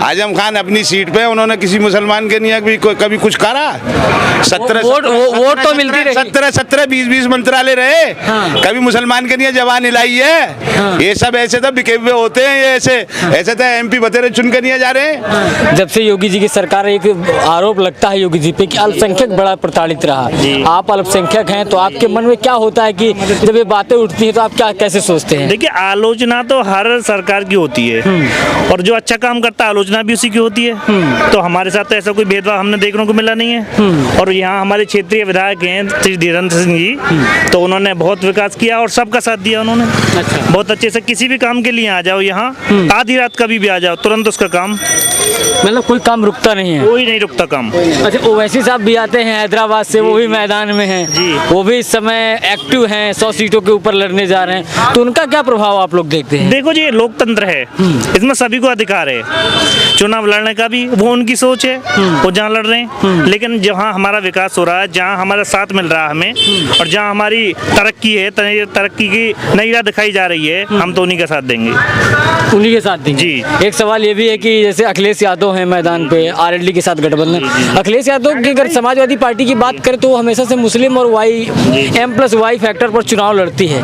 आजम खान अपनी सीट पे, उन्होंने किसी मुसलमान के नहीं कभी कुछ करा। 17 वोट तो मिलती रही। 17 20 मंत्रालय रहे, कभी मुसलमान के नहीं जवान हिलाई है। ये सब ऐसे तो बिके हुए होते हैं, ये ऐसे तो MP बतेरे चुन के नहीं जा रहे हैं। जब से योगी जी की सरकार, एक आरोप लगता है योगी जी पे कि अल्पसंख्यक बड़ा प्रताड़ित रहा। आप अल्पसंख्यक हैं तो आपके मन में क्या होता है कि जब ये बातें उठती हैं तो आप क्या कैसे सोचते हैं? देखिए, आलोचना तो हर सरकार की होती है और जो अच्छा काम करता है आलोचना भी उसी की होती है। तो हमारे साथ तो ऐसा कोई भेदभाव हमने देखने को मिला नहीं है। और यहाँ हमारे क्षेत्रीय विधायक हैं श्री धीरेन्द्र सिंह जी, तो उन्होंने बहुत विकास किया और सबका साथ दिया उन्होंने। अच्छा। बहुत अच्छे से किसी भी काम के लिए आ जाओ यहाँ, आधी रात कभी भी आ जाओ, तुरंत उसका काम, मतलब कोई काम रुकता नहीं है? कोई नहीं रुकता काम। अच्छा, ओवैसी साहब भी आते हैं हैदराबाद से, वो भी मैदान में हैं जी। वो भी इस समय एक्टिव हैं, 100 सीटों के ऊपर लड़ने जा रहे हैं, तो उनका क्या प्रभाव आप लोग देखते हैं? देखो जी, ये लोकतंत्र है, इसमें सभी को अधिकार है चुनाव लड़ने का भी, वो उनकी सोच है, वो जहाँ लड़ रहे हैं। लेकिन जहाँ हमारा विकास हो रहा है, जहाँ हमारा साथ मिल रहा है हमें, और जहाँ हमारी तरक्की है, तरक्की की नई राह दिखाई जा रही है, हम तो उन्हीं का साथ देंगे। उन्हीं के साथ देंगे जी। एक सवाल ये भी है कि जैसे अखिलेश यादव हैं मैदान पे, RLD के साथ गठबंधन। अखिलेश यादव की अगर समाजवादी पार्टी की बात करें तो वो हमेशा से मुस्लिम और M+Y फैक्टर पर चुनाव लड़ती है,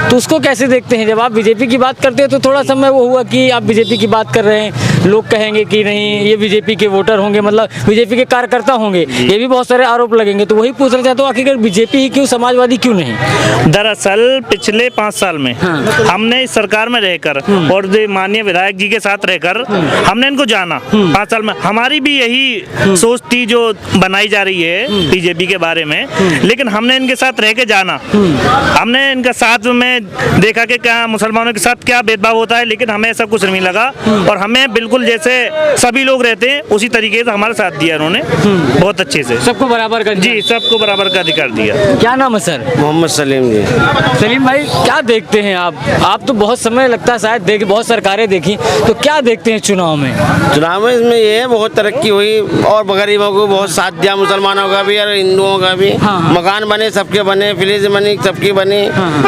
तो उसको कैसे देखते हैं? जब आप बीजेपी की बात करते हैं तो थोड़ा समय वो हुआ कि आप बीजेपी की बात कर रहे हैं, लोग कहेंगे कि नहीं ये बीजेपी के वोटर होंगे, मतलब बीजेपी के कार्यकर्ता होंगे, ये भी बहुत सारे आरोप लगेंगे। तो वही पूछना चाहता हूँ, आखिर बीजेपी ही क्यों, समाजवादी क्यों नहीं? दरअसल पिछले 5 साल में हमने इस सरकार में रहकर और माननीय विधायक जी के साथ रहकर हमने इनको जाना। 5 साल में हमारी भी यही सोच थी जो बनाई जा रही है बीजेपी के बारे में, लेकिन हमने इनके साथ रह के जाना, हमने इनका साथ में देखा कि क्या मुसलमानों के साथ क्या भेदभाव होता है, लेकिन हमें ऐसा कुछ नहीं लगा और हमें बिल्कुल जैसे सभी लोग रहते हैं उसी तरीके से हमारा साथ दिया उन्होंने, बहुत अच्छे से सबको बराबर का? जी, सबको बराबर का अधिकार दिया। क्या नाम है सर? मोहम्मद सलीम जी। सलीम भाई, क्या देखते हैं आप तो बहुत समय लगता है शायद बहुत सरकारें देखी, तो क्या देखते हैं चुनाव में? चुनाव में इसमें ये है बहुत तरक्की हुई और गरीबों को बहुत साथ दिया, मुसलमानों का भी और हिंदुओं का भी। मकान बने, सबके बने, फ्रिज बनी, सबकी बनी,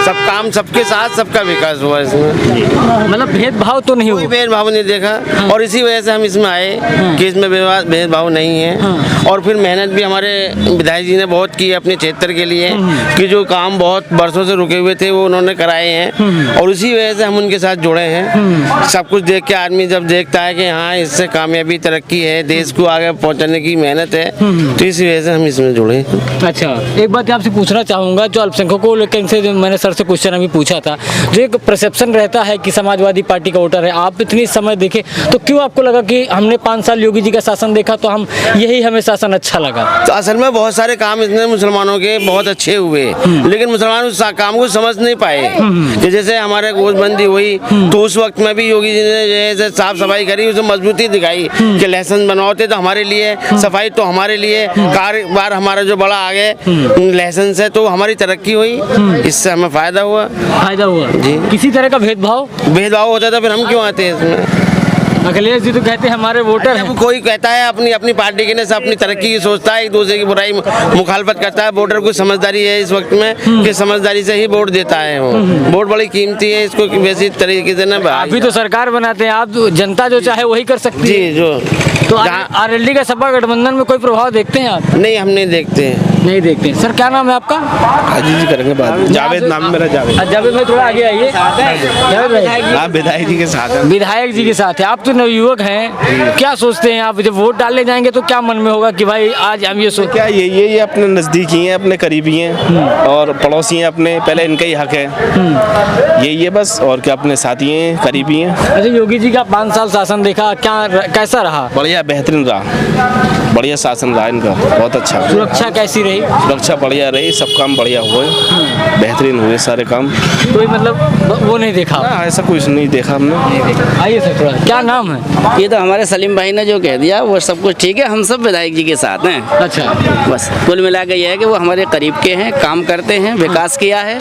सब काम सबके साथ, सबका विकास हुआ इसमें। मतलब भेदभाव तो नहीं हुआ? कोई भेदभाव नहीं देखा और इसी वजह से हम इसमें आए कि इसमें भेदभाव नहीं है। और फिर मेहनत भी हमारे विधायक जी ने बहुत की है अपने क्षेत्र के लिए, कि जो काम बहुत वर्षों से रुके हुए थे वो उन्होंने कराए हैं और उसी वजह से हम उनके साथ जुड़े हैं। सब कुछ देख के आदमी जब देखता है कि हाँ इससे कामयाबी तरक्की है, देश को आगे पहुंचाने की मेहनत है, तो इसी वजह से हम इसमें जुड़े हैं। अच्छा, एक बात आपसे पूछना चाहूँगा, जो अल्पसंख्यकों को लेकर से मैंने सर से क्वेश्चन अभी पूछा था, जो एक परसेप्शन रहता है कि समाजवादी पार्टी का वोटर है, आप इतनी समय देखे तो क्यों आपको लगा कि हमने 5 साल योगी जी का शासन देखा तो हम यही हमें शासन अच्छा लगा? तो असल में बहुत सारे काम इसमें मुसलमानों के बहुत अच्छे हुए, लेकिन मुसलमान उस काम को समझ नहीं पाए। कि जैसे हमारे गोशबंदी हुई तो उस वक्त में भी योगी जी ने जैसे साफ सफाई करी, उसमें मजबूती दिखाई कि लाइसेंस बनवाते तो हमारे लिए, सफाई तो हमारे लिए, कारोबार हमारा जो बड़ा आगे लाइसेंस है तो हमारी तरक्की हुई, इससे हमें फायदा हुआ। फायदा हुआ जी। किसी तरह का भेदभाव होता था फिर हम क्यों आते हैं इसमें? अखिलेश जी तो कहते हैं हमारे वोटर हैं। कोई कहता है अपनी अपनी पार्टी के ने सब अपनी तरक्की की सोचता है, एक दूसरे की बुराई मुखालफत करता है। वोटर को समझदारी है इस वक्त में कि समझदारी से ही वोट देता है, वो वोट बड़ी कीमती है, इसको वैसी तरीके से ना। अभी तो सरकार बनाते हैं आप, जनता जो चाहे वही कर सकती है जी। जो तो RLD का सपा गठबंधन में कोई प्रभाव देखते हैं आप? नहीं, हम नहीं देखते हैं। नहीं देखते हैं। सर क्या नाम है आपका? हाजी जी करेंगे बात। जावेद नाम मेरा। जावेद भाई थोड़ा आगे आइए। जावेद भाई आप विधायक जी के साथ हैं? विधायक जी के साथ है। आप तो नवयुवक हैं, क्या सोचते हैं आप जब वोट डालने जाएंगे तो क्या मन में होगा कि भाई आज हम ये क्या ये अपने नज़दीकी हैं, अपने करीबी हैं और पड़ोसी हैं अपने, पहले इनका ही हक है, यही है बस, और क्या अपने साथी हैं, करीबी हैं। अच्छा, योगी जी का 5 साल शासन देखा, क्या कैसा रहा? बढ़िया, बेहतरीन रहा, बढ़िया शासन रहा इनका, बहुत अच्छा। सुरक्षा कैसी रही? सुरक्षा बढ़िया रही, सब काम बढ़िया हुए, बेहतरीन हुए सारे काम। कोई मतलब वो नहीं देखा? ऐसा कुछ नहीं देखा हमने। आइए सर थोड़ा, क्या नाम है? ये तो हमारे सलीम भाई ने जो कह दिया वो सब कुछ ठीक है, हम सब विधायक जी के साथ हैं। अच्छा, बस कुल मिला के ये है कि वो हमारे करीब के हैं, काम करते हैं, विकास किया है,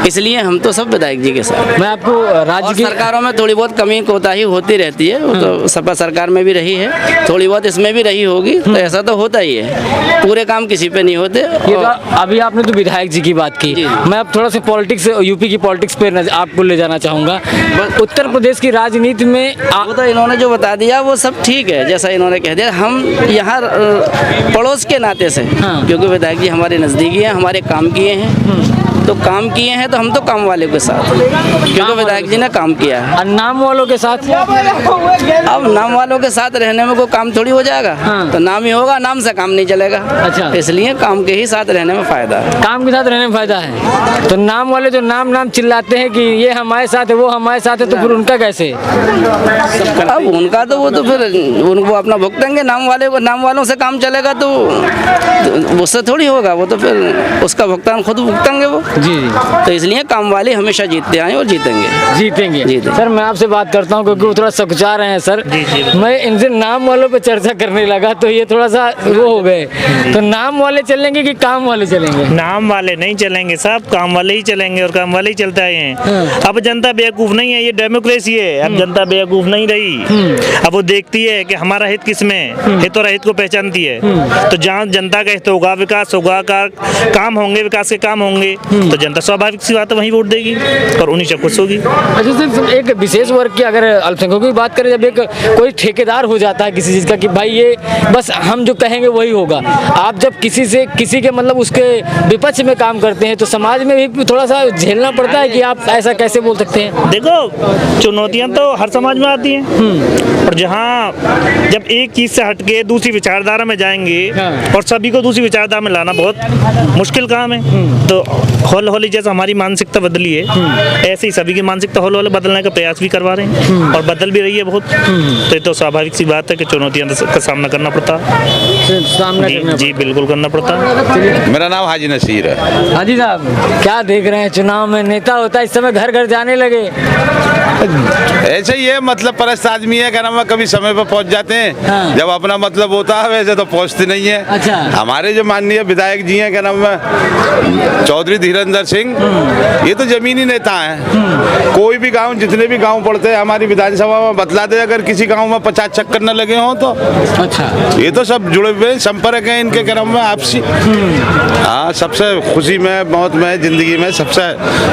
इसलिए हम तो सब विधायक जी के साथ। मैं आपको राज्य की सरकारों में थोड़ी बहुत कमी कोताही होती रहती है, वो तो सपा सरकार में भी रही है, थोड़ी बहुत इसमें भी रही होगी, तो ऐसा तो होता ही है, पूरे काम किसी किसी पे नहीं होते। ये तो अभी आपने तो विधायक जी की बात की, मैं अब थोड़ा सा पॉलिटिक्स, यूपी की पॉलिटिक्स पे आपको ले जाना चाहूँगा। उत्तर प्रदेश की राजनीति में वो तो इन्होंने जो बता दिया वो सब ठीक है, जैसा इन्होंने कह दिया। हम यहाँ पड़ोस के नाते से, क्योंकि विधायक जी हमारे नज़दीकी हैं, हमारे काम किए हैं, तो काम किए हैं तो हम तो काम वाले के साथ, क्योंकि विधायक जी ने काम किया है। नाम वालों के साथ, अब नाम वालों के साथ रहने में कोई काम थोड़ी हो जाएगा, तो नाम ही होगा, नाम से काम नहीं चलेगा। अच्छा। इसलिए काम के ही साथ रहने में फायदा है। काम के साथ रहने में फायदा है। तो नाम वाले जो नाम चिल्लाते हैं कि ये हमारे साथ है, वो हमारे साथ है, तो फिर उनका कैसे? अब उनका तो वो तो फिर उनको अपना भुगतेंगे, नाम वालों से काम चलेगा तो उससे थोड़ी होगा, वो तो फिर उसका भुगतान खुद भुगतेंगे वो। जी। तो इसलिए काम वाले हमेशा जीतते आए और जीतेंगे। सर मैं आपसे बात करता हूँ क्योंकि वो थोड़ा सकुचा रहे हैं सर। मैं इनसे नाम वालों पे चर्चा करने लगा तो ये थोड़ा सा वो हो गए। तो नाम वाले चलेंगे कि काम वाले चलेंगे? नाम वाले नहीं चलेंगे, सब काम वाले ही चलेंगे और काम वाले ही चलते आए हैं। अब जनता बेवकूफ़ नहीं है, ये डेमोक्रेसी है। अब जनता बेवकूफ़ नहीं रही, अब वो देखती है कि हमारा हित किस में, हित और अहित को पहचानती है। तो जहाँ जनता का हित होगा, विकास होगा, काम होंगे, विकास के काम होंगे, तो जनता स्वाभाविक सी बात है वहीं वोट देगी और उन्हीं से खुश होगी। अच्छा सर, एक विशेष वर्ग की अगर अल्पसंख्यकों की बात करें, जब एक कोई ठेकेदार हो जाता है किसी चीज़ का कि भाई ये बस हम जो कहेंगे वही होगा, आप जब किसी के मतलब उसके विपक्ष में काम करते हैं तो समाज में भी थोड़ा सा झेलना पड़ता है कि आप ऐसा कैसे बोल सकते हैं? देखो, चुनौतियां तो हर समाज में आती हैं, और जहाँ जब एक चीज़ से हटके दूसरी विचारधारा में जाएंगे और सभी को दूसरी विचारधारा में लाना बहुत मुश्किल काम है। तो हौले हौले जैसे हमारी मानसिकता बदली है, ऐसे ही सभी की मानसिकता हौले हौले बदलने का प्रयास भी करवा रहे हैं और बदल भी रही है बहुत। तो ये तो स्वाभाविक सी बात है कि चुनौतियां का सामना करना पड़ता है। जी बिल्कुल करना पड़ता है। मेरा नाम हाजी नसीर है। हाजी साहब, क्या देख रहे हैं चुनाव में नेता होता है इस समय घर घर जाने लगे? ऐसे ही है, मतलब परस्त आदमी है, क्या नाम है, कभी समय पर पहुंच जाते हैं, जब अपना मतलब होता है वैसे तो पहुंचते नहीं है। अच्छा। हमारे जो माननीय विधायक जी हैं, क्या नाम है, चौधरी धीरेन्द्र सिंह, ये तो जमीनी नेता हैं। कोई भी गांव, जितने भी गांव पड़ते हैं हमारी विधानसभा में बतला दे, अगर किसी गांव में 50 चक्कर न लगे हों तो। अच्छा। ये तो सब जुड़े हुए संपर्क हैं इनके, क्या नाम है, आपसी। हाँ, सबसे खुशी में, मौत में, जिंदगी में सबसे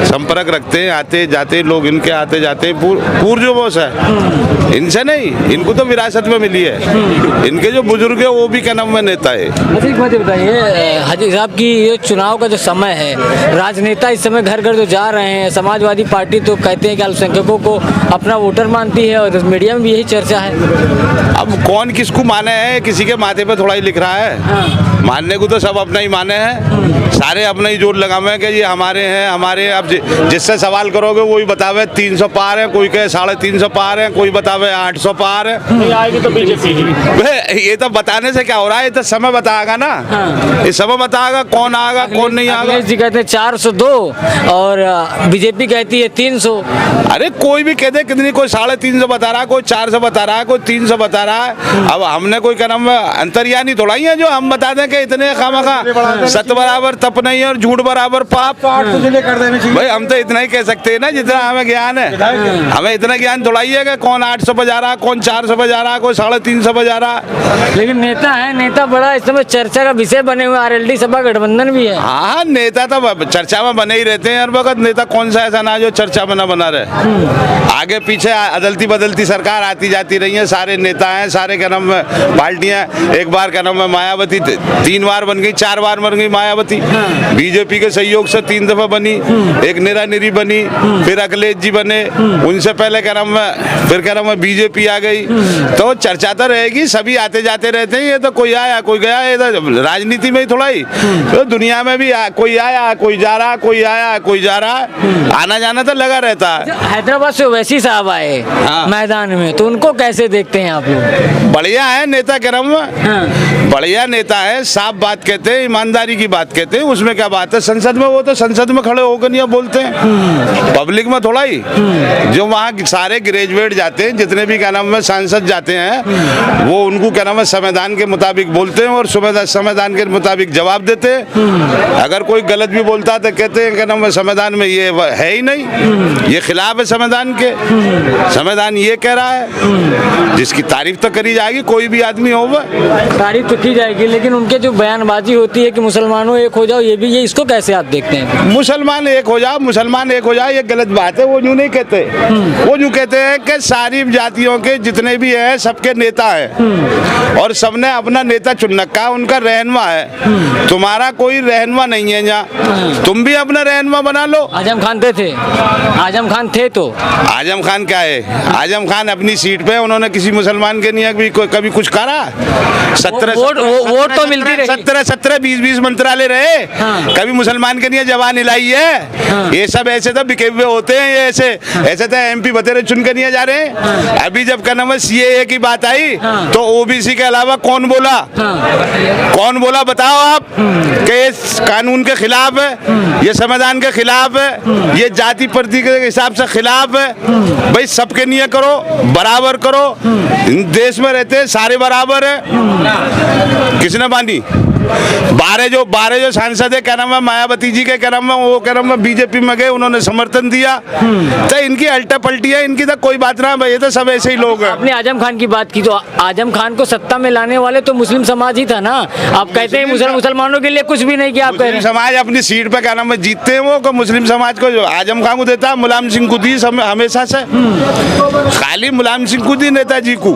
संपर्क रखते हैं, आते जाते लोग इनके आते जाते। पूर्व जो बॉस है इनसे नहीं, इनको तो विरासत में मिली है। इनके जो बुजुर्ग है वो भी क्या नाम है, नेता है। अच्छा एक बात बताइए हाजी साहब की, ये चुनाव का जो समय है, राजनेता इस समय घर घर जो जा रहे हैं, समाजवादी पार्टी तो कहते हैं कि अल्पसंख्यकों को अपना वोटर मानती है और मीडिया में भी यही चर्चा है। अब कौन किसको माने है, किसी के माथे पे थोड़ा ही लिख रहा है। मानने को तो सब अपना ही माने हैं, सारे अपना ही जोर लगावे कि ये हमारे हैं, हमारे। अब जिससे सवाल करोगे वही बतावे 300 पार है, कोई कहे 350 पार है, कोई बतावे 800 पार है। नहीं आएगी तो बीजेपी। ये तो बताने से क्या हो रहा है, ये तो समय बताएगा ना। ये समय बताएगा कौन आएगा कौन नहीं आएगा। जी कहते हैं 402 और बीजेपी कहती है 300। अरे कोई भी कह दे कितनी, कोई 350 बता रहा है, कोई 400 बता रहा है, कोई 300 बता रहा है। अब हमने कोई क्या नाम अंतर्यामी थोड़ा ही है जो हम बता दें कि इतने खामखा सत्य बराबर तप नहीं और झूठ बराबर पाप। भाई हम तो इतना ही कह सकते हैं ना जितना हमें ज्ञान है। हमें इतना ज्ञान थोड़ा ही है कि कौन 800 बजा रहा, कौन 400 बजा रहा, कोई 350 बजा रहा। लेकिन नेता है, नेता बड़ा इस समय चर्चा का विषय बने हुए, आरएलडी सपा गठबंधन भी है। हाँ, नेता तो चर्चा में बने ही रहते हैं हर वक्त। नेता कौन सा ऐसा ना जो चर्चा में ना बना रहे। आगे पीछे अदलती बदलती सरकार आती जाती रही है, सारे नेता हैं, सारे क्या नाम पार्टियां। एक बार क्या नाम है मायावती 3 बार बन गई, 4 बार बन गई मायावती। बीजेपी के सहयोग से 3 दफा बनी, एक निरा निरी बनी, फिर अखिलेश जी बने, उनसे पहले क्या नाम है, फिर क्या नाम है बीजेपी आ गई। तो चर्चा तो रहेगी, सभी आते जाते रहते हैं। ये तो कोई आया कोई गया, ये तो राजनीति में ही थोड़ा ही, तो दुनिया में भी कोई आया कोई जा रहा, कोई आया कोई जा रहा, आना जाना तो लगा रहता है। हैदराबाद से ओवैसी साहब आए मैदान में, तो उनको कैसे देखते हैं आप लोग? बढ़िया है नेता, क्या नाम है, बढ़िया नेता है, साफ बात कहते हैं, ईमानदारी की बात कहते हैं। उसमें क्या बात है, संसद में वो तो संसद में खड़े होकर नहीं बोलते हैं, पब्लिक में थोड़ा ही। जो वहाँ सारे ग्रेजुएट जाते हैं, जितने भी क्या नाम है सांसद जाते हैं, वो उनको क्या नाम है संविधान के मुताबिक बोलते हैं और संविधान के मुताबिक जवाब देते हैं। अगर कोई गलत भी बोलता है तो कहते हैं क्या नाम है संविधान में ये है ही नहीं, ये खिलाफ है संविधान के। संविधान ये कह रहा है, जिसकी तारीफ तो करी जाएगी, कोई भी आदमी हो वह। तारीफ तो की जाएगी, लेकिन उनके जो बयानबाजी होती है कि मुसलमानों एक हो जाओ, ये इसको कैसे आप देखते हैं? मुसलमान एक हो जाओ, मुसलमान एक हो जाओ, ये गलत बात है। वो यूँ नहीं कहते, वो यूँ कहते हैं कि सारी जातियों के जितने भी हैं सबके नेता हैं और सबने अपना नेता चुन रखा, उनका रहनुमा है। तुम्हारा कोई रहनुमा नहीं है यहाँ, तुम भी अपना रहनुमा बना लो। आजम खान थे, आजम खान थे तो आजम खान क्या है? आजम खान अपनी सीट पे, उन्होंने किसी मुसलमान के नहीं कभी कुछ करा। 17 वोट तो मिलती रही। 17 20 मंत्रालय रहे, कभी मुसलमान के नहीं जवान हिलाई है। ये सब ऐसे तो बिके हुए होते हैं, ये ऐसे तो MP बतेरे चुन के नहीं जा रहे हैं। अभी जब का नाम CAA की बात आई तो OBC के अलावा कौन बोला? कौन बोला बताओ आप कि ये कानून के खिलाफ है, ये संविधान के खिलाफ है, ये जाति प्रति के हिसाब से खिलाफ है। भाई सबके लिए करो, बराबर करो, देश में रहते हैं सारे बराबर है। किसने मानी? 12 जो सांसद है, क्या नाम है, मायावती जी के क्या नाम है, वो क्या नाम है, BJP में गए, उन्होंने समर्थन दिया। तो इनकी अल्टा पलटी है, इनकी तो कोई बात ना भाई, ये तो सब ऐसे ही लोग हैं। आपने आजम खान की बात की, तो आजम खान को सत्ता में लाने वाले तो मुस्लिम समाज ही था ना। आप कहते हैं मुसलमानों के लिए कुछ भी नहीं किया। आप कह रहे हैं समाज अपनी सीट पे क्या नाम है जीतते हैं, वो मुस्लिम समाज को जो आजम खान को देता है, मुलायम सिंह को दी हमेशा से, खाली मुलायम सिंह को दी नेताजी को,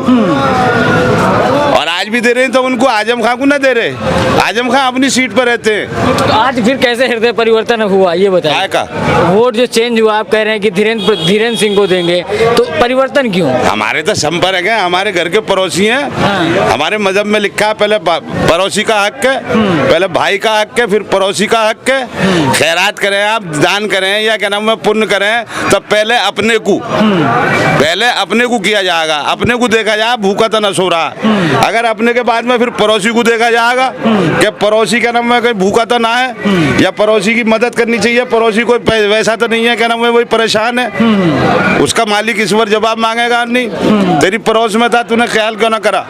और आज भी दे रहे हैं तो उनको आजम खान को ना दे रहे। आजम खान अपनी सीट पर रहते हैं। तो आज फिर कैसे हृदय परिवर्तन हुआ ये बताइए? का वोट जो चेंज हुआ, आप कह रहे हैं कि धीरेन्द्र सिंह को देंगे, तो परिवर्तन क्यों? हमारे तो संपर्क है, हमारे घर के पड़ोसी हैं। हमारे मजहब में लिखा है पहले पड़ोसी का हक है, पहले भाई का हक है, फिर पड़ोसी का हक है। खैरात करें आप, दान करें या क्या नाम है पुण्य करें, तब पहले अपने को किया जाएगा, अपने को देखा जाए, भूखा तो न सो रहा। अगर अपने के बाद में फिर पड़ोसी को देखा जाएगा कि पड़ोसी का नाम है कोई भूखा तो ना है, या पड़ोसी की मदद करनी चाहिए, पड़ोसी कोई वैसा तो नहीं है क्या नाम है वही परेशान है, उसका मालिक ईश्वर जवाब मांगेगा नहीं। तेरी पड़ोस में था, तूने ख्याल क्यों ना करा?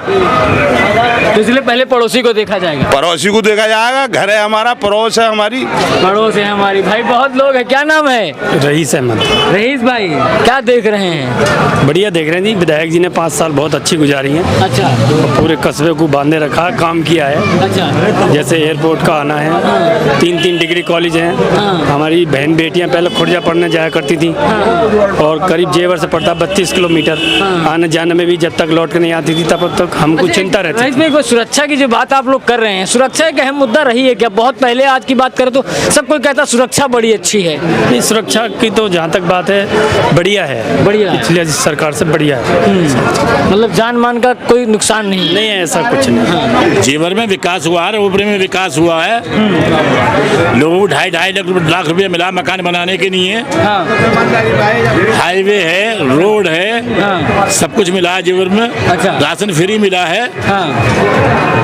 तो इसलिए पहले पड़ोसी को देखा जाएगा। पड़ोसी को देखा जाएगा, घर है हमारा, पड़ोस है हमारी, पड़ोस है हमारी। भाई बहुत लोग हैं, क्या नाम है? रईस अहमद। रईस भाई क्या देख रहे हैं? बढ़िया देख रहे हैं जी, विधायक जी ने 5 साल बहुत अच्छी गुजारी हैं। अच्छा। पूरे कस्बे को बांधे रखा, काम किया है। अच्छा। जैसे एयरपोर्ट का आना है, 3 डिग्री कॉलेज हैं। हमारी बहन बेटियां पहले खुर्जा पढ़ने जाया करती थी और करीब जेवर से पड़ता 32 किलोमीटर, आने जाने में भी जब तक लौट के नहीं आती थी तब तक हमको चिंता रहती थी। इसमें सुरक्षा की जो बात आप लोग कर रहे हैं, सुरक्षा एक अहम मुद्दा रही है क्या? बहुत पहले आज की बात करें तो सब कोई कहता सुरक्षा बड़ी अच्छी है। नहीं, सुरक्षा की तो जहाँ तक बात है बढ़िया है, बढ़िया पिछले सरकार से बढ़िया है। मतलब जान मान का कोई नुकसान नहीं है, ऐसा कुछ नहीं। जेवर में विकास हुआ है, ऊपरी में विकास हुआ है। लोगों को 2.5 लाख रुपया मिला मकान बनाने के लिए। हाईवे है, रोड है, सब कुछ मिला है जेवर में। अच्छा। राशन फ्री मिला है,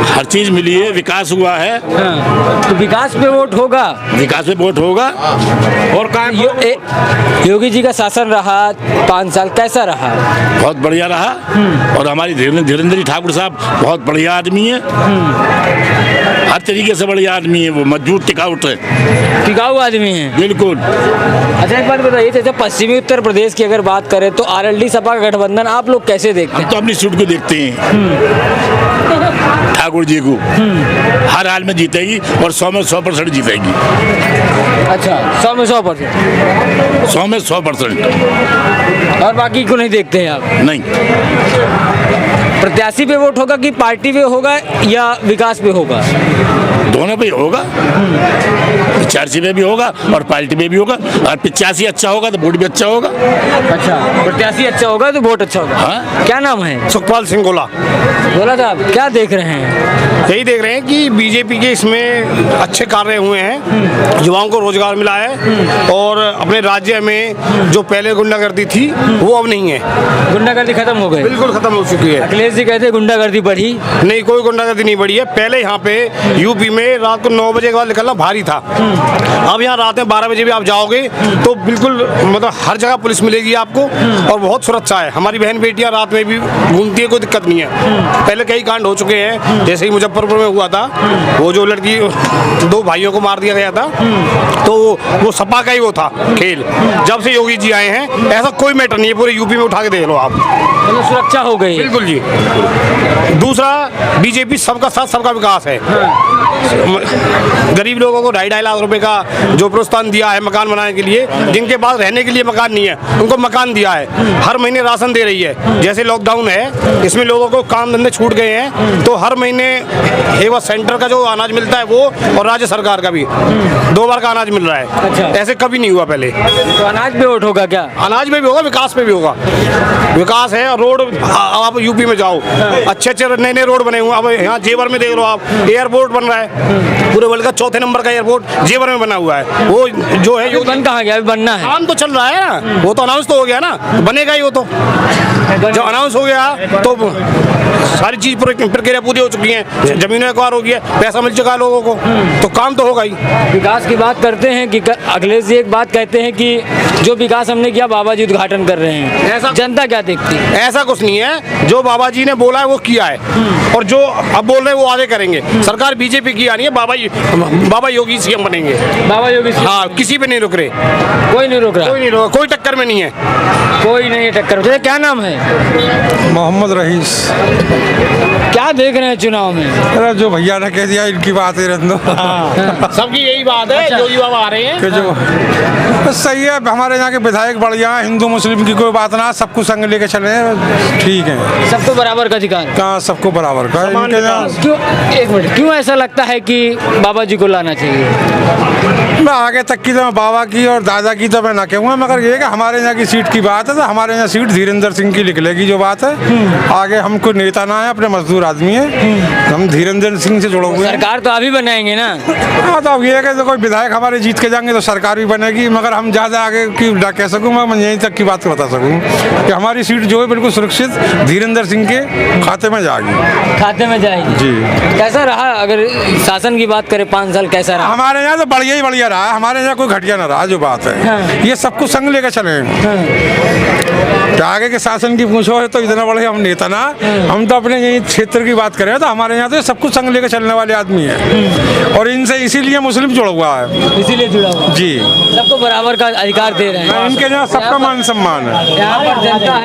हर चीज मिली है, विकास हुआ है। तो विकास पे वोट होगा, विकास पे वोट होगा। और योगी जी का शासन रहा 5 साल, कैसा रहा? बहुत बढ़िया रहा। और हमारी धीरेन्द्र जी ठाकुर साहब बहुत बढ़िया आदमी है, हर तरीके से बढ़िया आदमी है, वो मजबूत टिकाऊ आदमी है बिल्कुल। अच्छा एक बात बताइए, जैसे पश्चिमी उत्तर प्रदेश की अगर बात करें तो RLD सपा का गठबंधन आप लोग कैसे देखते हैं? हम तो अपनी सीट को देखते हैं, ठाकुर जी को हर हाल में जीतेगी और 100 में 100% जीतेगी। अच्छा, 100 में 100%? 100 में 100%। और बाकी को नहीं देखते हैं आप? नहीं। प्रत्याशी पे वोट होगा कि पार्टी पे होगा या विकास पे होगा? दोनों पे होगा, प्रत्याशी पे भी होगा और पार्टी पे भी होगा। और प्रत्याशी अच्छा होगा तो वोट भी अच्छा होगा। अच्छा, प्रत्याशी अच्छा होगा तो वोट अच्छा होगा। हाँ? क्या नाम है? सुखपाल सिंह गोला। गोला साहब क्या देख रहे हैं? यही देख रहे हैं कि बीजेपी के इसमें अच्छे कार्य हुए हैं, युवाओं को रोजगार मिला है और अपने राज्य में जो पहले गुंडागर्दी थी वो अब नहीं है। गुंडागर्दी खत्म हो गई? बिल्कुल खत्म हो चुकी है। अखिलेश जी कहते हैं गुंडागर्दी बढ़ी। नहीं, कोई गुंडागर्दी नहीं बढ़ी है। पहले यहाँ पे यूपी में रात को 9 बजे के बाद निकलना भारी था। अब यहाँ रात में 12 बजे भी आप जाओगे तो बिल्कुल मतलब हर जगह पुलिस मिलेगी आपको और बहुत सुरक्षा है। हमारी बहन बेटियाँ रात में भी घूमती है, कोई दिक्कत नहीं है। पहले कई कांड हो चुके हैं, जैसे ही मुजफ्फरपुर में हुआ था, वो जो लड़की 2 भाइयों को मार दिया गया था, तो वो सपा का ही वो था खेल। जब से योगी जी आए हैं ऐसा कोई मैटर नहीं है, पूरे यूपी में उठा के देख लो आप, मतलब सुरक्षा हो गई। बिल्कुल जी। दूसरा, बीजेपी सबका साथ सबका विकास है। गरीब लोगों को 2.5 लाख रुपए का जो प्रोत्साहन दिया है मकान बनाने के लिए, जिनके पास रहने के लिए मकान नहीं है उनको मकान दिया है। हर महीने राशन दे रही है। जैसे लॉकडाउन है, इसमें लोगों को काम धंधे छूट गए हैं, तो हर महीने एक बार सेंटर का जो अनाज मिलता है वो, और राज्य सरकार का भी 2 बार का अनाज मिल रहा है। अच्छा। ऐसे कभी नहीं हुआ पहले। तो अनाज पे वोट होगा क्या? अनाज में भी होगा, विकास में भी होगा। विकास है। रोड आप यूपी में जाओ, अच्छे नए नए रोड बने हुए। अब यहाँ जेवर में देख लो आप, एयरपोर्ट बन रहा है, पूरे वर्ल्ड का 4थे नंबर का एयरपोर्ट जेवर में बना हुआ है। वो जो है बन कहाँ गया? अभी बनना है। काम तो चल रहा है ना, वो तो अनाउंस तो हो गया ना, बनेगा ही वो तो। जब अनाउंस हो गया तो सारी चीज प्रक्रिया पूरी हो चुकी है, जमीनें एक्वायर हो गई है, पैसा मिल चुका है लोगों को, तो काम तो होगा ही। विकास की बात करते हैं कि अखिलेश जी एक बात कहते हैं कि जो विकास हमने किया बाबा जी उद्घाटन कर रहे हैं, ऐसा जनता क्या देखती है? ऐसा कुछ नहीं है। जो बाबा जी ने बोला है वो किया है, और जो अब बोल रहे हैं वो आगे करेंगे। सरकार बीजेपी की आनी है, बाबा योगी सीएम बनेंगे। बाबा योगी हाँ, किसी पे नहीं रुक रहे, कोई नहीं रोक रहा, कोई नहीं रुक, कोई टक्कर में नहीं है, कोई नहीं है टक्कर। तो क्या नाम है? मोहम्मद रईस। क्या देख रहे हैं चुनाव में? अरे जो भैया ने कह दिया इनकी बात है रंदो। सबकी यही बात है। योगी बाबा आ रहे हैं कि जो बस सही है, हमारे यहाँ के विधायक बढ़िया, हिंदू मुस्लिम की कोई बात ना, सबको संग लेके चले, ठीक है। सबको बराबर का अधिकार कहाँ सबको बराबर का इनके यहाँ। क्यों, एक मिनट, क्यों ऐसा लगता है कि बाबा जी को लाना चाहिए? मैं आगे तक की तो बाबा की और दादा की तो मैं ना कहूँगा, मगर ये कि हमारे यहाँ की सीट की बात है तो हमारे यहाँ सीट धीरेन्द्र सिंह की निकलेगी जो बात है। आगे हम कोई नेता ना है, अपने मजदूर आदमी है, हम धीरेन्द्र सिंह से जुड़े हुए हैं। सरकार तो अभी बनाएंगे ना। हाँ, तो अब ये है कि तो कोई विधायक हमारे जीत के जाएंगे तो सरकार भी बनेगी, मगर हम ज़्यादा आगे की ना कह सकूँगा, मैं यहीं तक की बात बता सकूँ कि हमारी सीट जो है बिल्कुल सुरक्षित धीरेन्द्र सिंह के खाते में जाएगी। खाते में जाएगी जी। कैसा रहा, अगर शासन की बात करें 5 साल कैसा रहा? हमारे यहाँ तो बढ़िया ही बढ़िया रहा, हमारे यहाँ कोई घटिया ना रहा, जो बात है। हाँ। ये सब कुछ संग लेकर चले। तो आगे के शासन की पूछो है तो इतना बड़े हम नेता ना, हम तो अपने यही क्षेत्र की बात करें तो हमारे यहाँ तो सब कुछ संग लेकर चलने वाले आदमी है, और इनसे इसीलिए मुस्लिम जुड़ा हुआ है। इसीलिए जुड़ा हुआ जी, सबको बराबर का अधिकार दे रहे हैं। इनके यहाँ सबका मान सम्मान है। यहाँ पर जनता है।